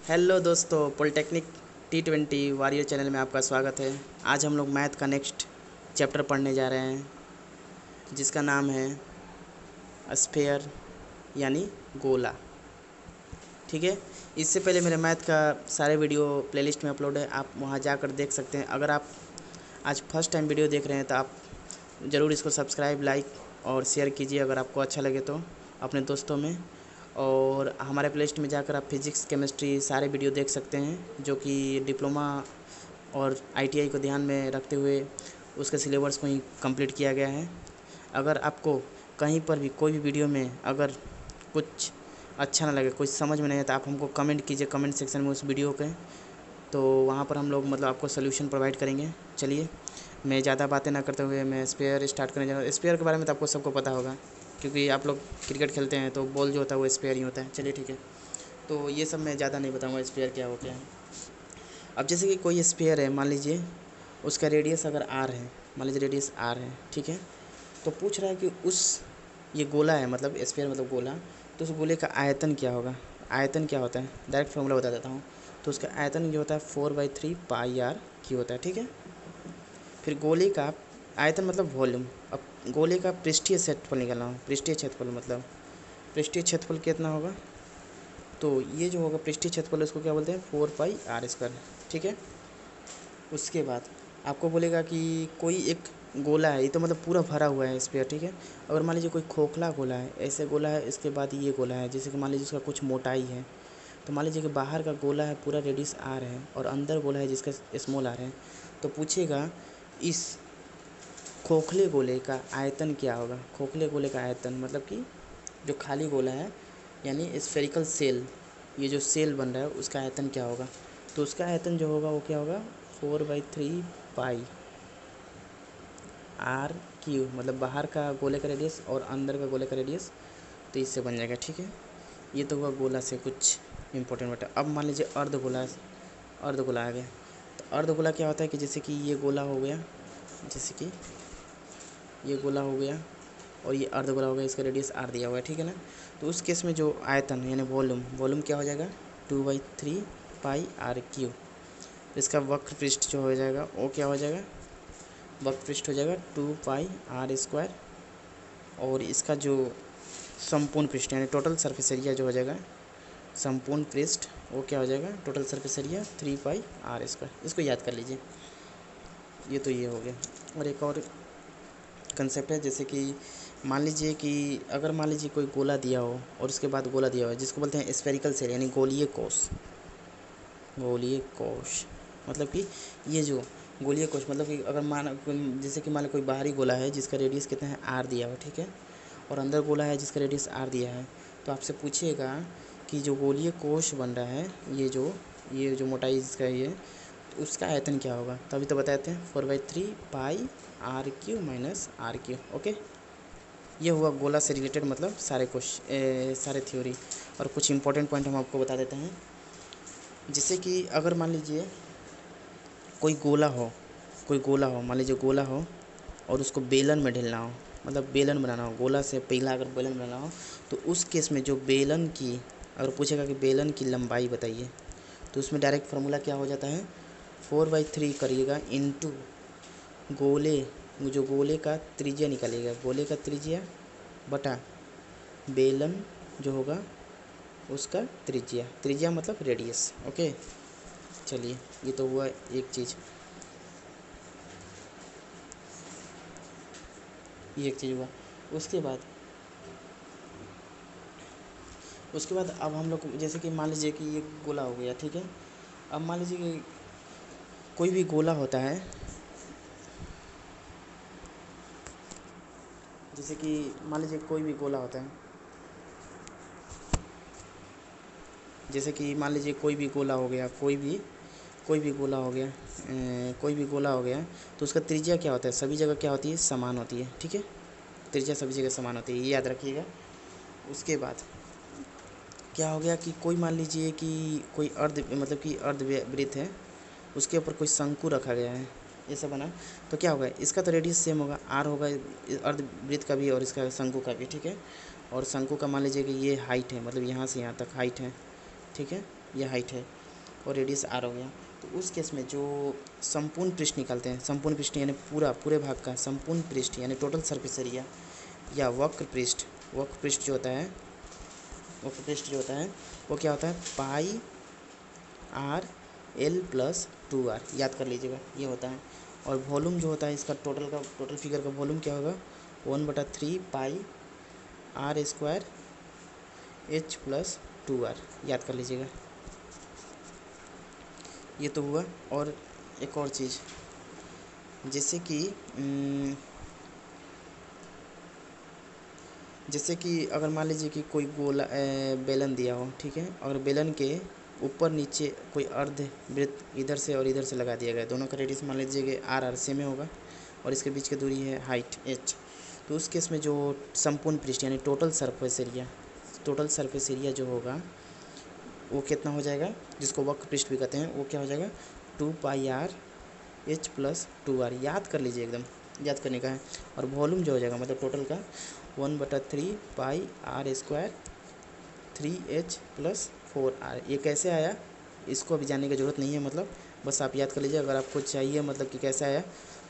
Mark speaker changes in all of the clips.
Speaker 1: Hello दोस्तों, polytechnic T20 warrior channel में आपका स्वागत है। आज हम लोग मैथ का नेक्स्ट चैप्टर पढ़ने जा रहे हैं, जिसका नाम है स्फेयर यानी गोला। ठीक है, इससे पहले मेरे मैथ का सारे वीडियो प्लेलिस्ट में अपलोड है, आप वहां जाकर देख सकते हैं। अगर आप आज फर्स्ट टाइम वीडियो देख रहे हैं तो आप ज़रूर इसको सब्सक्राइब, लाइक और शेयर कीजिए अगर आपको अच्छा लगे तो अपने दोस्तों में। और हमारे प्लेलिस्ट में जाकर आप फिज़िक्स, केमिस्ट्री सारे वीडियो देख सकते हैं, जो कि डिप्लोमा और ITI को ध्यान में रखते हुए उसके सिलेबस को ही कंप्लीट किया गया है। अगर आपको कहीं पर भी कोई भी वीडियो में अगर कुछ अच्छा ना लगे, कुछ समझ में नहीं आता, आप हमको कमेंट कीजिए कमेंट सेक्शन में उस वीडियो के, तो वहाँ पर हम लोग आपको सोल्यूशन प्रोवाइड करेंगे। चलिए, मैं ज़्यादा बातें ना करते हुए मैं स्पेयर स्टार्ट करने जा रहा हूँ। स्पेयर के बारे में तो आपको सबको पता होगा, क्योंकि आप लोग क्रिकेट खेलते हैं तो बॉल जो होता है वो स्पेयर ही होता है। चलिए ठीक है, तो ये सब मैं ज़्यादा नहीं बताऊँगा स्पेयर क्या होता है। अब जैसे कि कोई स्पेयर है, मान लीजिए उसका रेडियस अगर R है, मान लीजिए रेडियस R है, ठीक है। तो पूछ रहा है कि ये गोला है, मतलब स्पेयर मतलब गोला, तो उस गोले का आयतन क्या होगा। आयतन क्या होता है, डायरेक्ट फॉर्मूला बता देता हूँ। तो उसका आयतन जो होता है 4/3 πr³ होता है, ठीक है। फिर गोले का आयतन मतलब वॉल्यूम। अब गोले का पृष्ठीय क्षेत्रफल निकालना हो, पृष्ठीय क्षेत्रफल मतलब पृष्ठीय क्षेत्रफल कितना होगा, तो ये जो होगा पृष्ठीय क्षेत्रफल, उसको क्या बोलते हैं 4πr², ठीक है। उसके बाद आपको बोलेगा कि कोई एक गोला है, ये तो मतलब पूरा भरा हुआ है स्फीयर, ठीक है। अगर मान लीजिए कोई खोखला गोला है, ऐसे गोला है, इसके बाद ये गोला है, जैसे कि मान लीजिए उसका कुछ मोटाई है, तो मान लीजिए कि बाहर का गोला है पूरा रेडियस R है और अंदर गोला है जिसका स्मॉल r है। तो पूछेगा इस खोखले गोले का आयतन क्या होगा। खोखले गोले का आयतन मतलब कि जो खाली गोला है, यानी स्फेरिकल सेल, ये जो सेल बन रहा है उसका आयतन क्या होगा। तो उसका आयतन जो होगा वो क्या होगा 4/3 πr³ मतलब बाहर का गोले का रेडियस और अंदर का गोले का रेडियस, तो इससे बन जाएगा, ठीक है। ये तो हुआ गोला से कुछ इंपॉर्टेंट बता। अब मान लीजिए अर्धगोला, अर्धगोला आ गया। तो अर्धगोला क्या होता है कि जैसे कि ये गोला हो गया, जैसे कि ये गोला हो गया और ये अर्धगोला हो गया, इसका रेडियस R दिया हुआ है, ठीक है ना। तो उस केस में जो आयतन यानी वॉल्यूम क्या हो जाएगा 2/3 πr³। इसका वक्र पृष्ठ जो हो जाएगा वो क्या हो जाएगा, वक्र पृष्ठ हो जाएगा 2πr²। और इसका जो संपूर्ण पृष्ठ यानी टोटल सरफेस एरिया जो हो जाएगा, संपूर्ण पृष्ठ वो क्या हो जाएगा टोटल सरफेस एरिया 3πr²। इसको याद कर लीजिए। ये तो ये हो गया। और एक और कंसेप्ट है, जैसे कि मान लीजिए कि अगर मान लीजिए कोई गोला दिया हो और उसके बाद गोला दिया हो, जिसको बोलते हैं स्फेरिकल सेल यानी गोलीय कोश। गोलीय कोश मतलब कि ये जो गोलीय कोश मतलब कि अगर जैसे कि मान लो कोई बाहरी गोला है जिसका रेडियस कितना है R दिया हुआ, ठीक है, और अंदर गोला है जिसका रेडियस R दिया है। तो आपसे पूछेगा कि जो गोलीय कोश बन रहा है, ये जो मोटाई इसका ये, तो उसका आयतन क्या होगा। तो अभी तो बताते हैं 4/3 πr³ - r³। ओके, ये हुआ गोला से रिलेटेड मतलब सारे थ्योरी। और कुछ इंपॉर्टेंट पॉइंट हम आपको बता देते हैं। जैसे कि अगर मान लीजिए कोई गोला हो, मान लीजिए गोला हो और उसको बेलन में ढेलना हो, मतलब बेलन बनाना हो, गोला से पहला अगर बेलन बनाना हो, तो उस केस में जो बेलन की, अगर पूछेगा कि बेलन की लंबाई बताइए, तो उसमें डायरेक्ट फार्मूला क्या हो जाता है 4/3 करिएगा इंटू जो गोले का त्रिज्या निकालिएगा, गोले का त्रिज्या बटा बेलन जो होगा उसका त्रिज्या मतलब रेडियस। ओके, चलिए, ये तो हुआ एक चीज़, ये एक चीज़ हुआ। उसके बाद अब हम लोग जैसे कि मान लीजिए कि ये गोला हो गया, ठीक है। अब मान लीजिए कि कोई भी गोला होता है, जैसे कि मान लीजिए कोई भी गोला होता है, जैसे कि मान लीजिए कोई भी गोला हो गया, कोई भी गोला हो गया, कोई भी गोला हो गया, तो उसका त्रिज्या क्या होता है, सभी जगह क्या होती है, समान होती है, ठीक है। त्रिज्या सभी जगह समान होती है, ये याद रखिएगा। उसके बाद क्या हो गया कि कोई मान लीजिए कि कोई अर्धवृत्त है, उसके ऊपर कोई शंकु रखा गया है, ऐसा बना, तो क्या होगा, इसका तो रेडियस सेम होगा, R होगा अर्धवृत्त का भी और इसका शंकु का भी, ठीक है। और शंकु का मान लीजिए कि ये हाइट है, मतलब यहाँ से यहाँ तक हाइट है, ठीक है, ये हाइट है। और रेडियस आर हो गया। तो उस केस में जो संपूर्ण पृष्ठ निकालते हैं, संपूर्ण पृष्ठ यानी पूरे भाग का संपूर्ण पृष्ठ यानी टोटल सरफेस एरिया, या वक्र पृष्ठ जो होता है, वो क्या होता है, पाई आर एल प्लस 2r, याद कर लीजिएगा ये होता है। और वॉल्यूम जो होता है इसका टोटल फिगर का वॉल्यूम क्या होगा, 1/3 pi r square h plus 2r, याद कर लीजिएगा। ये तो हुआ। और एक और चीज़, जैसे कि अगर मान लीजिए कि कोई गोला बेलन दिया हो, ठीक है, और बेलन के ऊपर नीचे कोई अर्ध वृत्त इधर से और इधर से लगा दिया गया, दोनों का रेडियस मान लीजिए कि आर सेम में होगा और इसके बीच की दूरी है हाइट एच। तो उस केस में जो संपूर्ण पृष्ठ यानी टोटल सरफेस एरिया जो होगा वो कितना हो जाएगा, जिसको वक्र पृष्ठ भी कहते हैं, वो क्या हो जाएगा, 2 पाई आर एच प्लस 2r, याद कर लीजिए, एकदम याद करने का है। और वॉल्यूम जो हो जाएगा मतलब टोटल का 1/3 pi r square 3h plus 4r। ये कैसे आया इसको अभी जानने की ज़रूरत नहीं है, मतलब बस आप याद कर लीजिए। अगर आपको चाहिए मतलब कि कैसे आया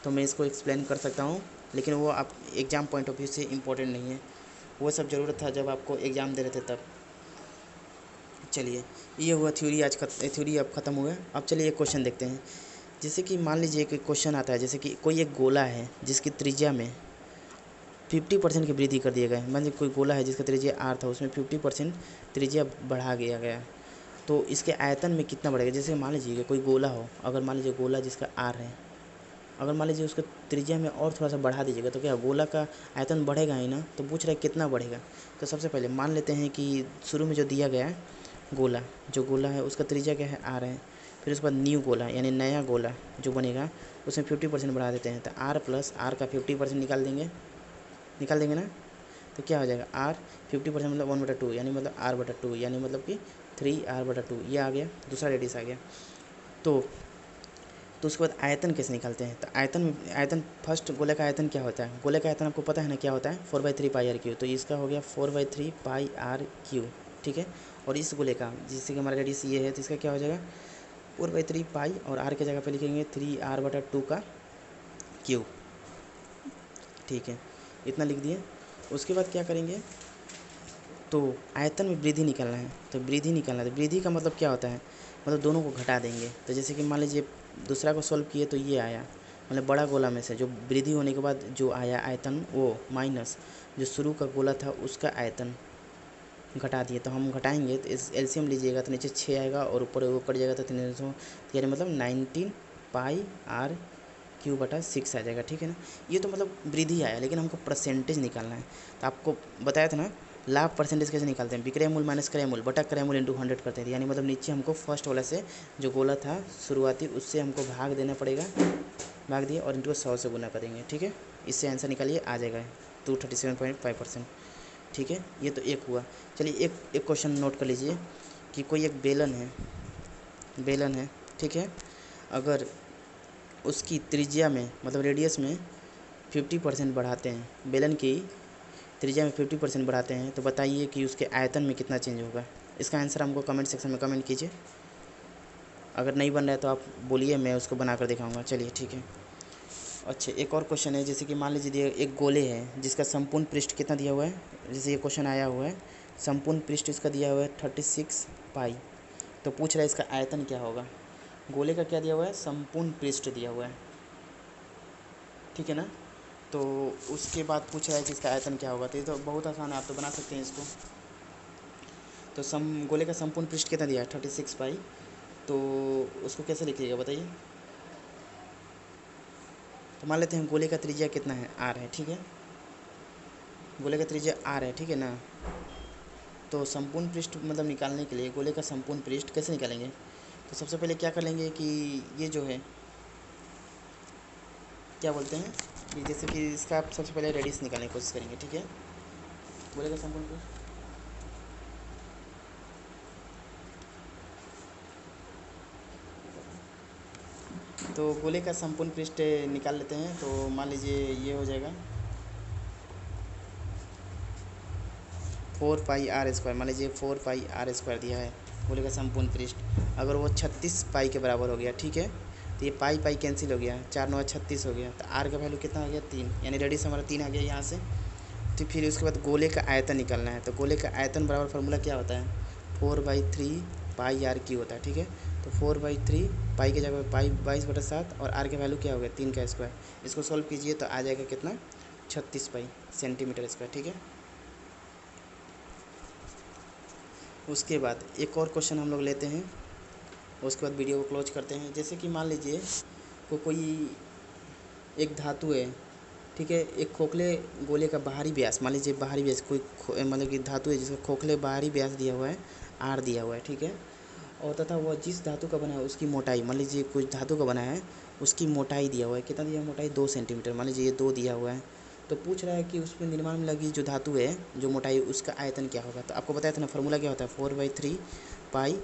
Speaker 1: तो मैं इसको एक्सप्लेन कर सकता हूँ, लेकिन वो आप एग्ज़ाम पॉइंट ऑफ व्यू से इम्पोर्टेंट नहीं है, वो सब ज़रूरत था जब आपको एग्ज़ाम दे रहे थे तब। चलिए ये हुआ थ्योरी, थ्योरी अब ख़त्म हुआ। अब चलिए एक क्वेश्चन देखते हैं। जैसे कि मान लीजिए कि क्वेश्चन आता है, जैसे कि कोई एक गोला है जिसकी त्रिज्या में 50% की वृद्धि कर दिया गया है। मान लीजिए कोई गोला है जिसका त्रिज्या आर था, उसमें 50% त्रिज्या बढ़ा दिया गया, तो इसके आयतन में कितना बढ़ेगा। जैसे मान लीजिए कि कोई गोला हो, अगर मान लीजिए गोला जिसका आर है, अगर मान लीजिए उसका त्रिज्या में और थोड़ा सा बढ़ा दीजिएगा तो क्या गोला का आयतन बढ़ेगा ही ना। तो पूछ रहा है कितना बढ़ेगा। तो सबसे पहले मान लेते हैं कि शुरू में जो दिया गया है जो गोला है उसका त्रिज्या क्या है, आर है। फिर उसके बाद न्यू गोला यानी नया गोला जो बनेगा उसमें 50% बढ़ा देते हैं, तो आर प्लस आर का 50% निकाल देंगे ना। तो क्या हो जाएगा, आर 50% मतलब 1/2 यानी मतलब r/2 यानी मतलब कि 3r/2, ये आ गया, दूसरा रेडियस आ गया। तो उसके बाद आयतन कैसे निकालते हैं। तो आयतन फर्स्ट गोले का आयतन क्या होता है, गोले का आयतन आपको पता है ना क्या होता है, 4/3 पाई आर क्यू। तो इसका हो गया 4/3 पाई आर क्यू, ठीक है। और इस गोले का जिससे कि हमारा रेडियस ये है, तो इसका क्या हो जाएगा 4/3 पाई, और आर के जगह पे लिखेंगे 3r/2 का क्यूब, ठीक है, इतना लिख दिए। उसके बाद क्या करेंगे, तो आयतन में वृद्धि निकालना है। तो वृद्धि का मतलब क्या होता है, मतलब दोनों को घटा देंगे। तो जैसे कि मान लीजिए दूसरा को सॉल्व किए तो ये आया, मतलब बड़ा गोला में से जो वृद्धि होने के बाद जो आया आयतन, वो माइनस जो शुरू का गोला था उसका आयतन घटा दिए। तो हम घटाएंगे तो इस एलसीएम लीजिएगा तो नीचे 6 आएगा और ऊपर वो कट जाएगा तो 300, यानी मतलब 19 पाई आर क्यू/6 आ जाएगा, ठीक है ना। ये तो मतलब वृद्धि आया, लेकिन हमको परसेंटेज निकालना है। तो आपको बताया था ना लाभ परसेंटेज कैसे निकालते हैं, विक्रय मूल माइनस क्रय मूल बटा क्रय मूल इंटू 100 करते थे। यानी मतलब नीचे हमको फर्स्ट वाला से जो गोला था शुरुआती उससे हमको भाग देना पड़ेगा, भाग दिए और इंटू 100 से गुना करेंगे, ठीक है। इससे आंसर निकालिए, आ जाएगा 237.5%, ठीक है। ये तो एक हुआ। चलिए एक क्वेश्चन नोट कर लीजिए कि कोई एक बेलन है, ठीक है। अगर उसकी त्रिज्या में मतलब रेडियस में 50% बढ़ाते हैं, बेलन की त्रिज्या में 50% बढ़ाते हैं, तो बताइए कि उसके आयतन में कितना चेंज होगा। इसका आंसर हमको कमेंट सेक्शन में कमेंट कीजिए। अगर नहीं बन रहा है तो आप बोलिए, मैं उसको बना कर दिखाऊंगा। चलिए ठीक है। अच्छा एक और क्वेश्चन है, जैसे कि मान लीजिए एक गोले है जिसका संपूर्ण पृष्ठ कितना दिया हुआ है। जैसे ये क्वेश्चन आया हुआ है, संपूर्ण पृष्ठ इसका दिया हुआ है 36 पाई। तो पूछ रहा है इसका आयतन क्या होगा। गोले का क्या दिया हुआ है, संपूर्ण पृष्ठ दिया हुआ है, ठीक है ना। तो उसके बाद पूछ रहा है कि इसका आयतन क्या होगा। तो ये तो बहुत आसान है, आप तो बना सकते हैं इसको। तो गोले का संपूर्ण पृष्ठ कितना दिया है 36 पाई, तो उसको कैसे लिखिएगा बताइए। तो मान लेते हैं गोले का त्रिज्या कितना है, आर है, ठीक है। गोले का त्रिज्या आर है, ठीक है ना। तो संपूर्ण पृष्ठ मतलब निकालने के लिए गोले का संपूर्ण पृष्ठ कैसे निकालेंगे। तो सबसे पहले क्या कर लेंगे कि ये जो है क्या बोलते हैं कि जैसे कि इसका आप सबसे पहले रेडियस निकालने की कोशिश करेंगे, ठीक है। गोले का संपूर्ण पृष्ठ, तो गोले का संपूर्ण पृष्ठ निकाल लेते हैं। तो मान लीजिए ये हो जाएगा 4 पाई आर स्क्वायर, मान लीजिए 4 पाई आर स्क्वायर दिया है, गोले का संपूर्ण पृष्ठ, अगर वो 36 पाई के बराबर हो गया, ठीक है, तो ये पाई पाई कैंसिल हो गया, 4 9 36 हो गया, तो आर का वैल्यू कितना हो गया 3, यानी रेडियस हमारा 3 आ गया यहाँ से। तो फिर उसके बाद गोले का आयतन निकालना है, तो गोले का आयतन बराबर फार्मूला क्या होता है, 4/3 पाई आर क्यू होता है, ठीक है। तो 4/3 पाई की जगह पाई 22/7 और आर का वैल्यू क्या हो गया 3 का स्क्वायर, इसको सॉल्व कीजिए तो आ जाएगा कितना 36 पाई सेंटीमीटर स्क्वायर, ठीक है। उसके बाद एक और क्वेश्चन हम लोग लेते हैं, उसके बाद वीडियो को क्लोज करते हैं। जैसे कि मान लीजिए कोई एक धातु है, ठीक है, एक खोखले गोले का बाहरी व्यास, मान लीजिए बाहरी व्यास कोई मतलब कि धातु है जिसका खोखले बाहरी व्यास दिया हुआ है आर दिया हुआ है, ठीक है, और तथा वह जिस धातु का बना है उसकी मोटाई, मान लीजिए कुछ धातु का बना है उसकी मोटाई दिया हुआ है, कितना दिया मोटाई 2 सेंटीमीटर, मान लीजिए ये 2 दिया हुआ है। तो पूछ रहा है कि उसमें निर्माण में लगी जो धातु है जो मोटाई उसका आयतन क्या होगा। तो आपको बताया था ना फार्मूला क्या होता है, 4/3 pi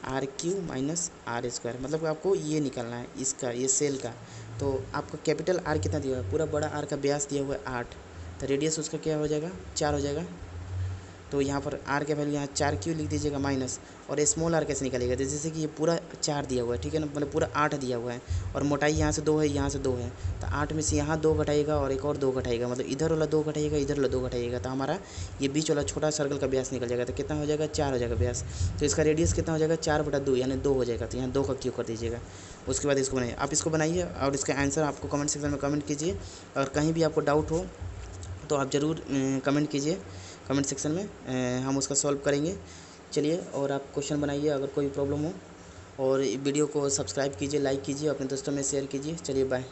Speaker 1: r cube minus r square, मतलब कि आपको ये निकालना है इसका, ये सेल का। तो आपका कैपिटल आर कितना दिया हुआ है, पूरा बड़ा आर का व्यास दिया हुआ है 8, तो रेडियस उसका क्या हो जाएगा 4 हो जाएगा। तो यहाँ पर आर का वैल्यू यहाँ 4 क्यू लिख दीजिएगा माइनस, और स्मॉल आर कैसे निकालेगा, जैसे कि ये पूरा 4 दिया हुआ है, ठीक है ना, मतलब पूरा 8 दिया हुआ है, और मोटाई यहाँ से 2 है यहाँ से 2 है, तो 8 में से यहाँ 2 घटाएगा और एक और 2 घटाएगा, मतलब इधर वाला 2 घटाएगा इधर वाला 2 घटाएगा, तो हमारा ये बीच वाला छोटा सर्कल का व्यास निकल जाएगा। तो कितना हो जाएगा 4 हो जाएगा व्यास, तो इसका रेडियस कितना हो जाएगा 4/2 यानी 2 हो जाएगा, तो यहाँ 2 का क्यू कर दीजिएगा। उसके बाद इसको बनाइए, आप इसको बनाइए और इसका आंसर आपको कमेंट सेक्शन में कमेंट कीजिए, और कहीं भी आपको डाउट हो तो आप ज़रूर कमेंट कीजिए कमेंट सेक्शन में, हम उसका सॉल्व करेंगे। चलिए, और आप क्वेश्चन बनाइए अगर कोई प्रॉब्लम हो, और वीडियो को सब्सक्राइब कीजिए, लाइक कीजिए, अपने दोस्तों में शेयर कीजिए। चलिए बाय।